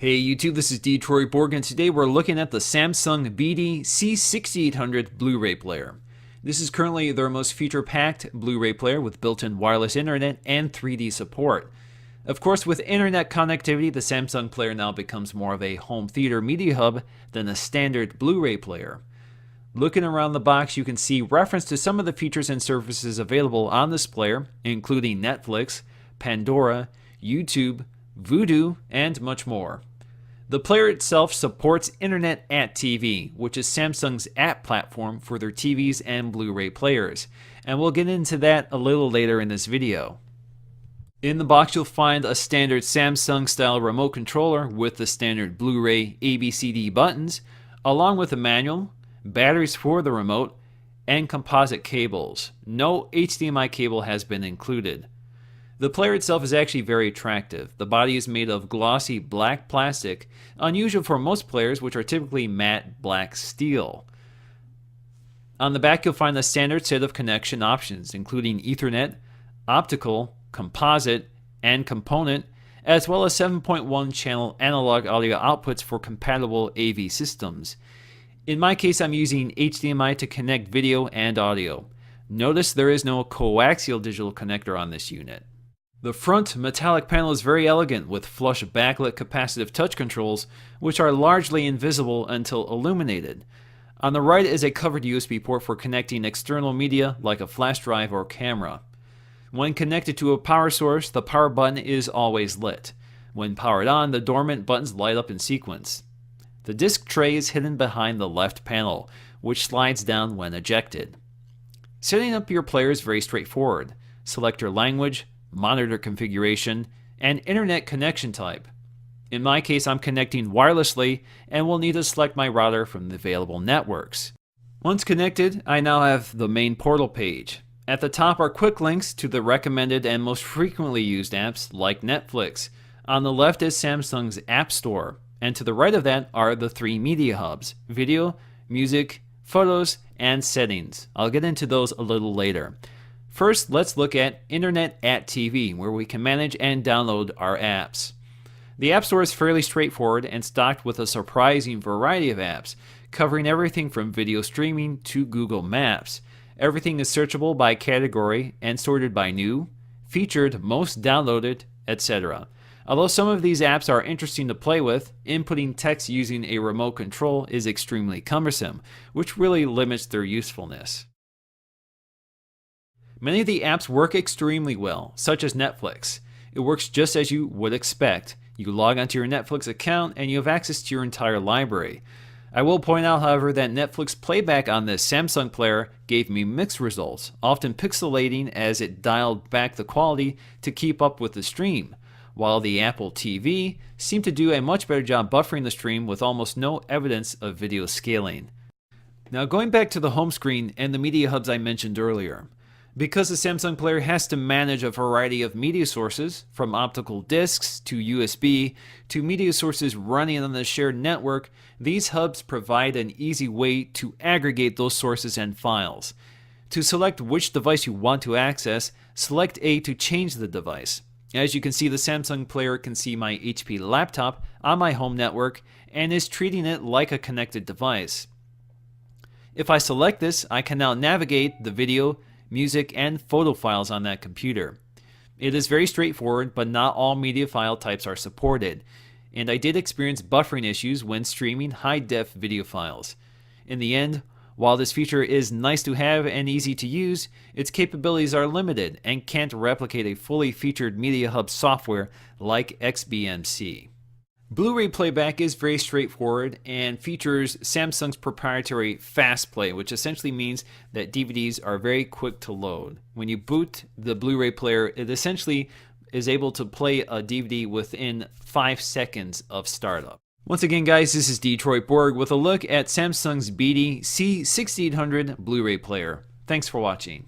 Hey YouTube, this is Detroit Borg, and today we're looking at the Samsung BD C6800 Blu-ray player. This is currently their most feature-packed Blu-ray player with built-in wireless internet and 3D support. Of course, with internet connectivity, the Samsung player now becomes more of a home theater media hub than a standard Blu-ray player. Looking around the box, you can see reference to some of the features and services available on this player, including Netflix, Pandora, YouTube, Vudu, and much more. The player itself supports Internet at TV, which is Samsung's app platform for their TVs and Blu-ray players, and we'll get into that a little later in this video. In the box you'll find a standard Samsung style remote controller with the standard Blu-ray ABCD buttons, along with a manual, batteries for the remote, and composite cables. No HDMI cable has been included. The player itself is actually very attractive. The body is made of glossy black plastic, unusual for most players, which are typically matte black steel. On the back you'll find a standard set of connection options, including Ethernet, optical, composite, and component, as well as 7.1 channel analog audio outputs for compatible AV systems. In my case, I'm using HDMI to connect video and audio. Notice there is no coaxial digital connector on this unit. The front metallic panel is very elegant with flush backlit capacitive touch controls, which are largely invisible until illuminated. On the right is a covered USB port for connecting external media like a flash drive or camera. When connected to a power source, the power button is always lit. When powered on, the dormant buttons light up in sequence. The disc tray is hidden behind the left panel, which slides down when ejected. Setting up your player is very straightforward. Select your language, monitor configuration, and internet connection type. In my case, I'm connecting wirelessly and will need to select my router from the available networks. Once connected, I now have the main portal page. At the top are quick links to the recommended and most frequently used apps like Netflix. On the left is Samsung's App Store, and to the right of that are the three media hubs: video, music, photos, and settings. I'll get into those a little later. First, let's look at Internet at TV, where we can manage and download our apps. The App Store is fairly straightforward and stocked with a surprising variety of apps, covering everything from video streaming to Google Maps. Everything is searchable by category and sorted by new, featured, most downloaded, etc. Although some of these apps are interesting to play with, inputting text using a remote control is extremely cumbersome, which really limits their usefulness. Many of the apps work extremely well, such as Netflix. It works just as you would expect. You log onto your Netflix account and you have access to your entire library. I will point out, however, that Netflix playback on this Samsung player gave me mixed results, often pixelating as it dialed back the quality to keep up with the stream, while the Apple TV seemed to do a much better job buffering the stream with almost no evidence of video scaling. Now going back to the home screen and the media hubs I mentioned earlier. Because the Samsung player has to manage a variety of media sources, from optical discs to USB to media sources running on the shared network, these hubs provide an easy way to aggregate those sources and files. To select which device you want to access, select A to change the device. As you can see, the Samsung player can see my HP laptop on my home network and is treating it like a connected device. If I select this, I can now navigate the video, music, and photo files on that computer. It is very straightforward, but not all media file types are supported, and I did experience buffering issues when streaming high-def video files. In the end, while this feature is nice to have and easy to use, its capabilities are limited and can't replicate a fully featured media hub software like XBMC. Blu-ray playback is very straightforward and features Samsung's proprietary Fast Play, which essentially means that DVDs are very quick to load. When you boot the Blu-ray player, it essentially is able to play a DVD within 5 seconds of startup. Once again, guys, this is Detroit Borg with a look at Samsung's BD C6800 Blu-ray player. Thanks for watching.